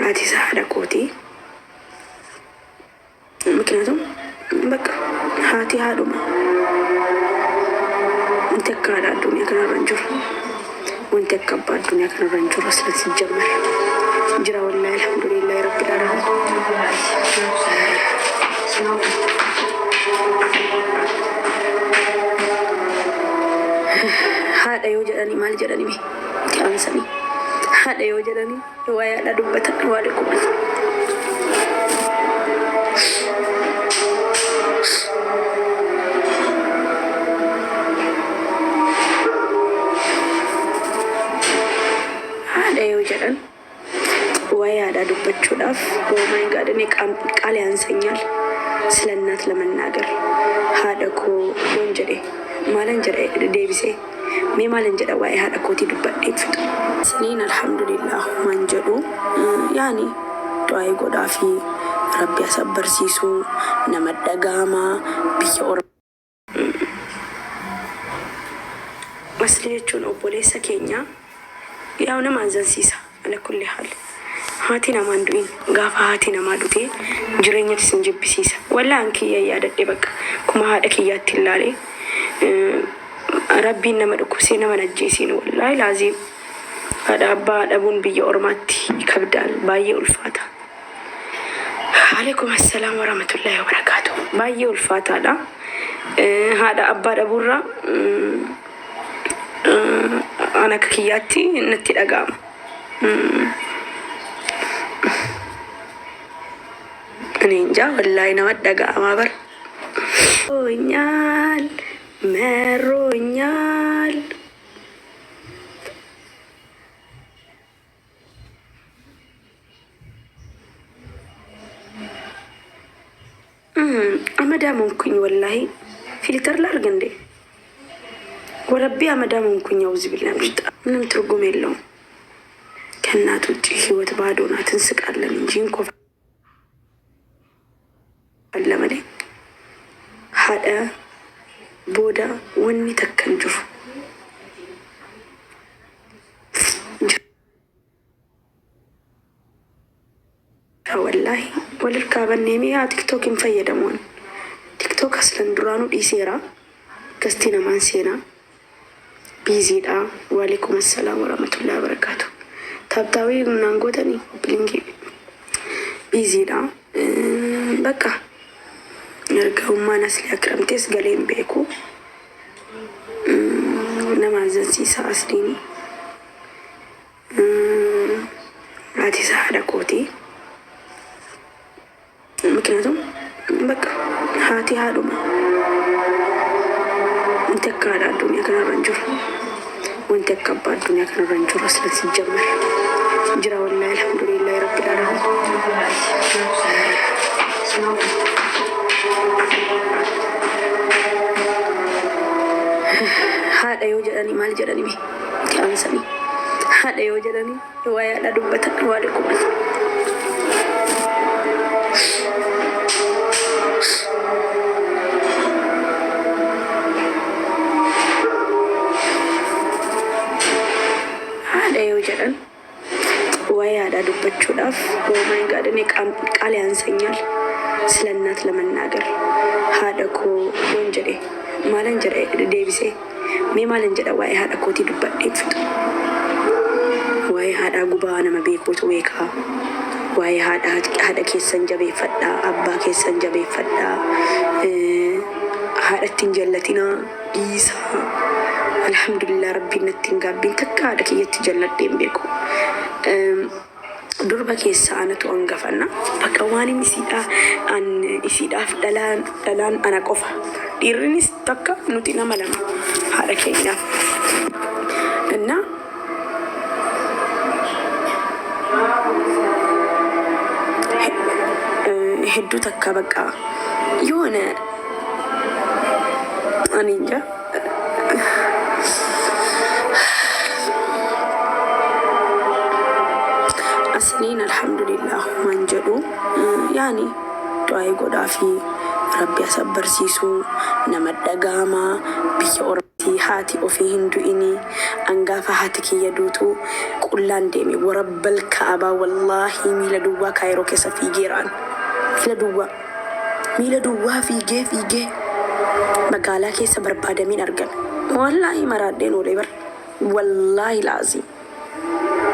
haati isaa haadha kooti. Miknyaatuum bakka haati haadhuma. Wanti akka haadha addunyaa kanarra hin jiru. Wanti akka abbaa addunyaa kanarra hin jiru asirratti sijjamar. Jira wallaahi alhamdulillahi rabbil aalamiin. Haadha yoo jedhanii maal jedhanii itti aansanii haadha yoo jedhanii waa yaada dubbatan waa dhiqubatu. Haadha yoo jedhan waa yaada dubbachuudhaaf my God እኔ ቃል ያንሰኛል ስለ እናት ለመናገር። haadha koo yoon jedhe maalan jedhe deebisee mee maalan jedha waa'ee haadha kootii dubbadhee fixu. Siniin alhamdulillah waan jedhu yaani du'aa godhaa fi rabbi asabbarsiisuu nama dhagaamaa biyya Asli jechuun obboleessa keenya yaa nama azansiisa ala kulli haal. Haati namaan du'in gaafa haati namaa dhutee jireenyatti sin jibbisiisa. Wallaan kiyya yaadadhe bakka kuma haadha kiyyaatti ilaalee rabbiin nama dhukkubsee nama najjeesiin wallaahi laaziim. Haadha abbaa dhabuun biyya ormaatti kabdaal baay'ee ulfaata. Alaikum assalaam wa rahmatullahi wa barakaatuh. Baay'ee ulfaataadha. Haadha abbaa dhabuurra ana akka kiyyaatti natti dhaga'ama. Ninja wallahi nama dhaga'ama bar. Roonyal meroonyal. Amadamun kuny wallahi filter largande. وربي أمدامهم كن يوزي بالله مجد من ترقم اللهم كنا توجيه وتبادونا تنسك على من جينكو على ملي هذا بودا وني تكنجر والله وللكابا نيمي تيك توك مفيدمون تيك توك أصلا درانو إيسيرا كستينا مانسينا بيزيدا. وعليكم السلام ورحمة الله وبركاته. تابتاوي نانغوتاني بلينجي بيزيدا بكا نرجعو ما نسلي أكرمتيس قليم بيكو نمازن سيسا أسليني هاتي ساعدة كوتي مكنتم بكا هاتي هادوما انت كاد الدنيا كان رنجر وانت كبا الدنيا كان رنجر اصلا سجمر. جرا والله الحمد لله رب العالمين. هذا يوجدني مال جراني بي كلامسني هذا يوجدني رواية لا دبتة وعليكم jedhan waa yaada dubbachuudhaaf my God እኔ ቃል ያንሰኛል ስለ እናት ለመናገር። haadha koo yoon jedhe maalan jedhe deebisee mee maalan jedha waa'ee haadha kootii dubbadhee fixu. Waa'ee haadha gubaa nama beekuutu beekaa. Waa'ee haadha keessan jabeeffadhaa, abbaa keessan jabeeffadhaa. Haadhattiin jallatinaa dhiisaa. Alhamdulillah rabbiin nattiin gaabbiin takka haadha kiyyatti jalladheen beeku. Durba keessa anatu hangafanna bakka waan isiidhaaf dhalaan ana qofa. Dhiirrinis takka nuti nama lama haadha keenyaaf. Inna hedduu takka bakka yoona ani inja asliin alhamdulillah waan jedhu yaani du'aa godhaa fi rabbi asabbarsiisuu nama dhagaamaa biyya هاتي وفي هندو إني أنقاف هاتك يدوتو قلان ديمي ورب الكعبة والله ميلا دوا كايرو كيسا في جيران ميلا دوا في جي مقالا كيسا بربادة من أرقل والله مرادين وليبر والله لازم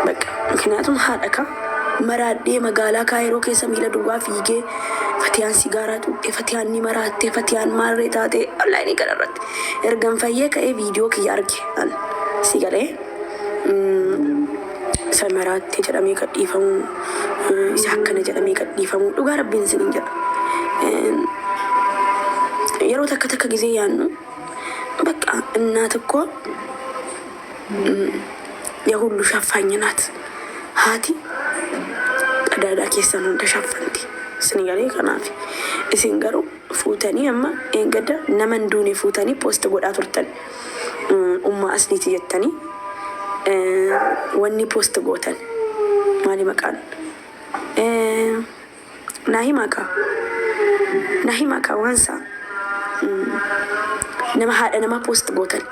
بك مكنياتهم هادكا مرادي مقالا كايرو كيسا ميلا دوا في جي فتيان سيجارات فتيان نمرات فتيان ماريتات الله إني قررت إرجع فيك أي فيديو كي أرجع أن سيجاره سمرات تجرمي كديفهم سحكنا جرمي كديفهم لقى ربين سنجر يرو تك جزي يعني بقى الناتكو يقول شافعني نات هاتي أدا كيسانون تشافنتي سنغالي كنافي اسنغارو فوتاني اما انغدا نمن دوني فوتاني بوست غدا ترتن امما اسنيتي يتاني وني بوست غوتن مالي مكان ناهي ماكا وانسا نما هذا نما بوست غوتن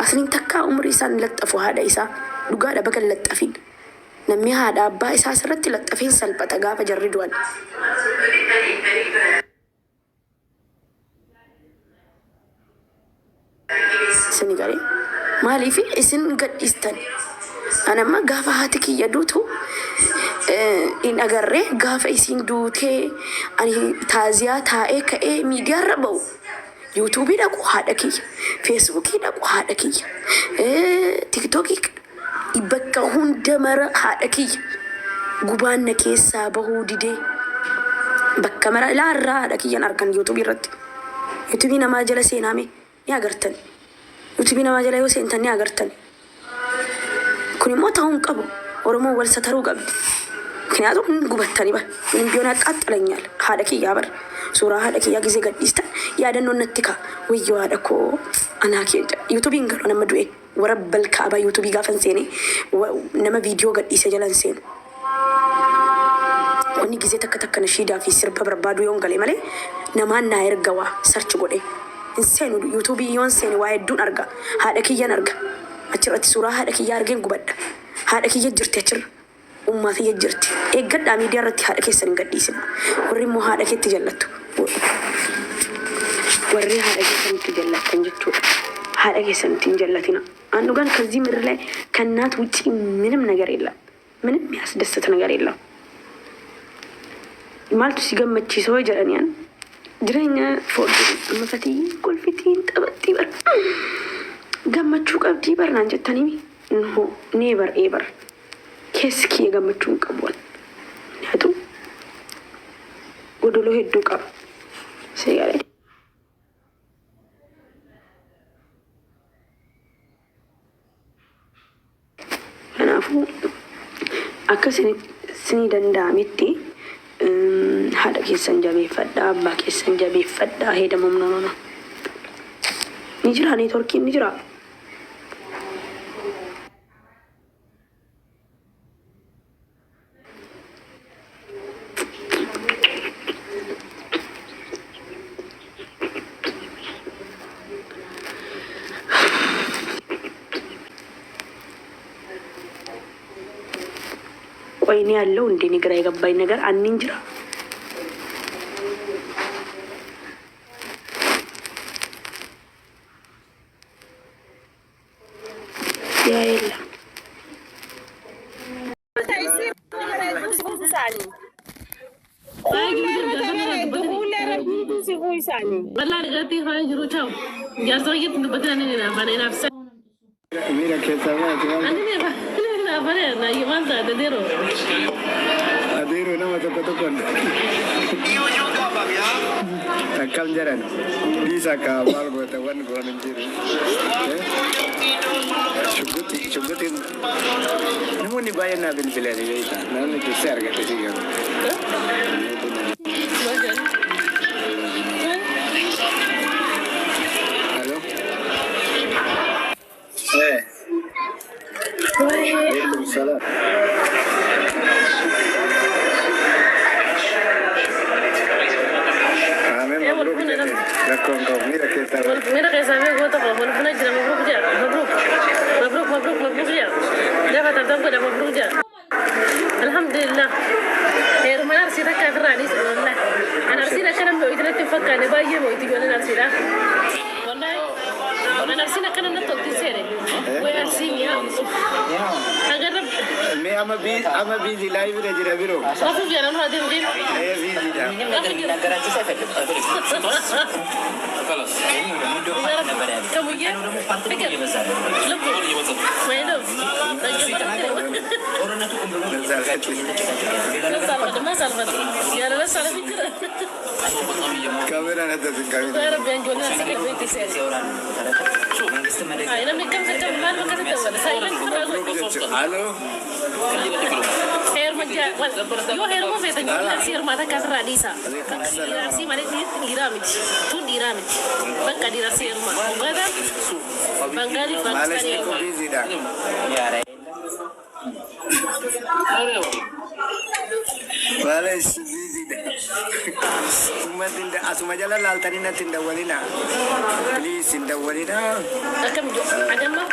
اسنين تكا عمري سان لطفو هذا إسا دغا بقل لطفين نمي هذا أبا إسا سرت لطفين سلبتا غافا جردوان سنغالي مالي في اسن قد استن أنا ما غافا هاتك يدوتو إن أغري غافا اسن دوتي أني تازيا تائي كأي ميديا ربو يوتيوبي داكو هادكي فيسبوكي داكو هادكي تيك توكي إبكا هندمر هادكي قبان نكيسا بهو ديدي بكا مرا لا را هادكي يناركن يوتيوبي رد يوتيوبي نما جلسي نامي يا غرتن يوتيوبي نما جلا يوسي انتني أغرتن كوني ما تهون قبو ورمو والسترو قبل كنياتو نقبتني با من بيونات أطلنيال هادكي يابر سورة هادكي يا جزي قد يستن يا دنو نتكا ويجو هادكو أنا كيجا يوتيوبي نقلو نما دوي ورب الكعبة يوتيوبي غافن سيني ونما فيديو قد يسجلن سين وني جزي تك نشيدا في سرب بربادو يوم قالي مالي نما ناير قوا سرچ قولي إنسان يوتيوبي يونسين وايد دون أرجع هذا كي ينرجع أشرت سورة هذا كي يارجين قبض هذا كي يجرت أشر وما في يجرت قد عمي ديرت هذا كي سرنج قد يسمع وريمو هذا كي تجلته وري هذا كي سرنج تجلت تنجتو هذا كي سرنج تجلتنا أنو كان كذي مرة كانت وتي منم نجاريلا منم يحسدست نجاريلا مالتو سيجا ما تشيسوي جرانيان جرينا فوق أما فتي كل فتين تبتي بر جمّتشوك أبدي بر نانجت تاني إنه نيبر إيبر كيسكي جمّتشوك أبوال هادو ودلو هدوك أب سيجاري أنا أفو أكسني سني دندامتي هذا كيسان جابي فدا با كيسان جابي فدا هيدا ممنونو نجرا تركي نجرا ويني ያለው እንዴ ንግራ የገባኝ ነገር አንንጅራ يا إلا والله رجعتي خارج روتاو جالسة نبتدي أنا نفسي Mira que sabes, أنا أنا يمان تديرو adiro nama toko takam jaran bisa kabar buat wan gua nanti cukutin namu ni bayar nabi ni pilih ni kita namu ni share kita sih kan halo Waalaikumsalam. Mira que sabe, رجع الحمد لله خير ما أرسل لك أخر عليس والله أنا أرسل لك أنا بقيت نتفق أنا بايع بقيت أنا أرسل لك والله أنا أرسل لك أنا نتوقع سيرة وأرسل يا أجرب मैं ama busy live रे जरा बिरो أفهم يا أنا هذا مدين busy दा خلاص كم ويا لبو ما يدوم ما سالفة يا أنا بس على فكرة كاميرا نتذكر كاميرا يا رب ينجونا سكر بيتي سيري أنا من كم سكر ما بكرة تقول سايلنت الو خير مجا يو خير مو فيتن سير ما تكسر رئيسا رئيسي مالي ديرامج تون ديرامج بقى ديراسير ما وغدا بنغالي معلش فانساني تكون busy दा معلش busy दा ثم تند اسمع جلا لالتاني نتند ولينا please تند ولينا أكم جو أجمع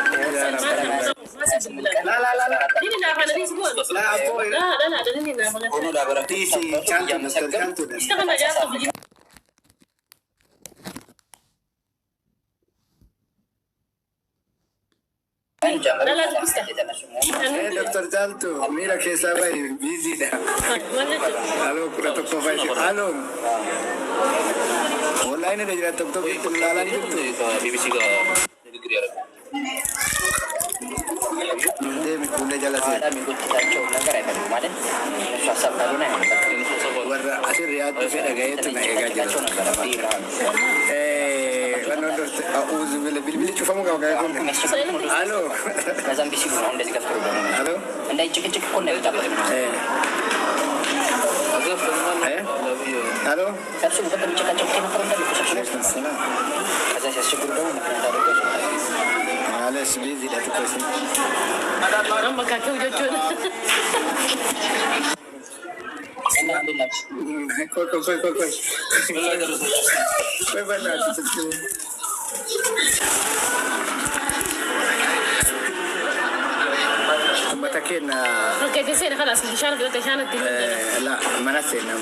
لا لا لا لا ديني نافنا دي سكون لا أبوي لا لا لا ديني نافنا تيسي canto اشتغلنا جالس في لا لا تستحي دكتور جالتو ميرا كيسا باي busy दा الو كرة تكوفاي الو والله ini dah tok tok lalan gitu BBC ka negeri Arab dia punya jalan sih ada minggu kita coba negara kan kemarin swasta baru nih warna asir riyad itu ada itu naik gaji kan untuk auzu bil coba mau kau kayak halo Nazam bisi guna anda jika program halo anda cek kon nih tak halo saya sudah berbicara cek kan orang tadi Waalaikumsalam saya syukur dong nak tahu itu معلش بيزي لا تكوسي أما كاكو جوجون كوي بنا متكين اوكي تسين خلاص بشارة قلت عشان لا منسينا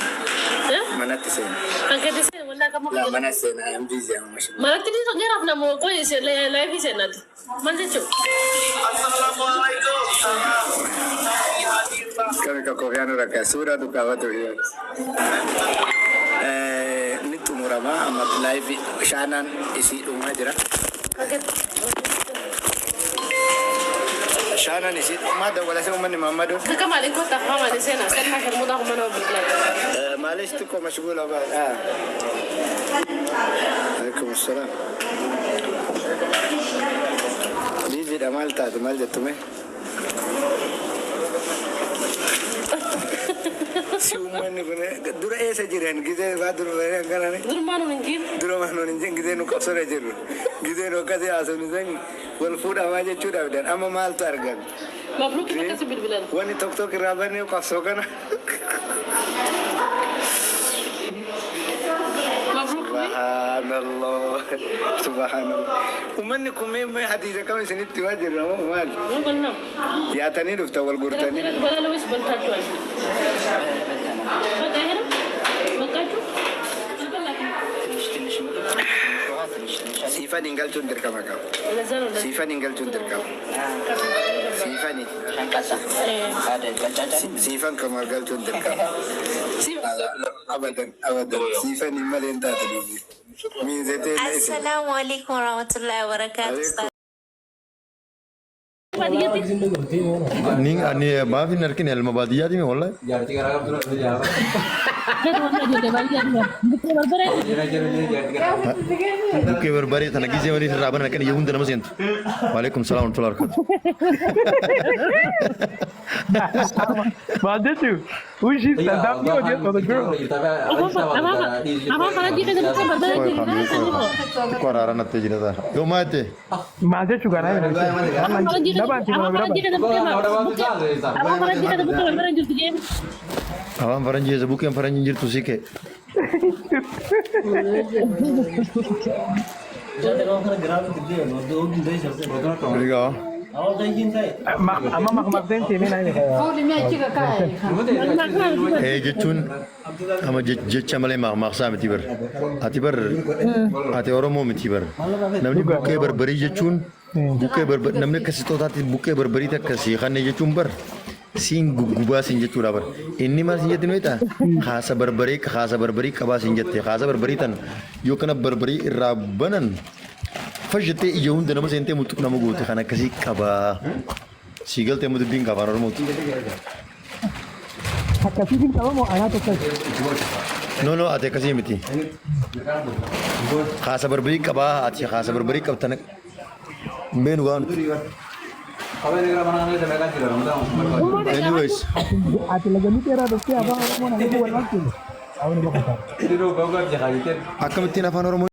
منتسين اوكي تسين ولا كم لا منسينا ام بيزي مش ما تدري غير أفنا مو كويس لا في سنة ما تشوف kami kakoviano raka sura dukawato hiyo nitu murama amat live shanan isi rumah jira اوكي shanan isi rumah da wala sama ni mamadu كم عليك كنت أفهم هذه سنة سنة آخر مضاق منه بالكلام معلش تكون مشغولة بقى عليكم السلام بيجي الأمال تاعت مال جتومي siuman ibne dura esa jiran gize badur bare ngana دول ما نجيب dura mahno ninjen gize no kasore jiru gize no kaze asuni zang wal food amaje chuda bidan amma mal targan مبروك إنك كسب بالبلاد wani tok tok rabani kasokana مبروك subhanallah subhanallah umanni kume me hadisa kam sinit tiwajir ramo mal مو قلنا ya tani dufta wal gurtani ولا لو إيش بنتاجوا ما تهرب ما تاجوا sifa ninggal chundir kamaka نزلوا sifa ninggal chundir kam sifa ni yang kasa ada baca sifa kamargal chundir kam abadan abadan sifa ni malenta tadi min zete السلام عليكم ورحمة الله وبركاته. ning ani maafi narkin elma badiyati me wallahi buke berbari tanah gizi wani raban narkin yahun dan masih itu Waalaikumsalam warahmatullahi wabarakatuh But did you? Who she said that you did for the girl? kau rara natte jina ta yo mate Ma did you gonna awan faranji je buke faranji jir tu sike Obrigado. Amma makmakten sini na ini. jechuun ama jecha malee maqsaa miti bar. Ati bar ati Oromoo miti bar. Namni buqqee barbarii jechuun namni akkasitootaatti buqqee barbarii akkasii kan jechuun bar. Siin gubaa siin jechuudha bar. Inni maal siin jetti nuyi haasa barbarii qabaa siin jette haasa barbarii tan yoo kana barbarii irraa banan fashitee ija hunda nama seentee mutuq nama goote kan akkasii qabaa. Siigaltee mutu biin qabaan Oromooti. Akkasii biin qabamu anaa tokko. No ati akkasii miti. Haasa barbarii qabaa ati haasa barbarii qabtan beenu gaan. Anyways. Ati lagi ni tera dokter apa mau nak buat lagi. Akkamittiin afaan Oromoo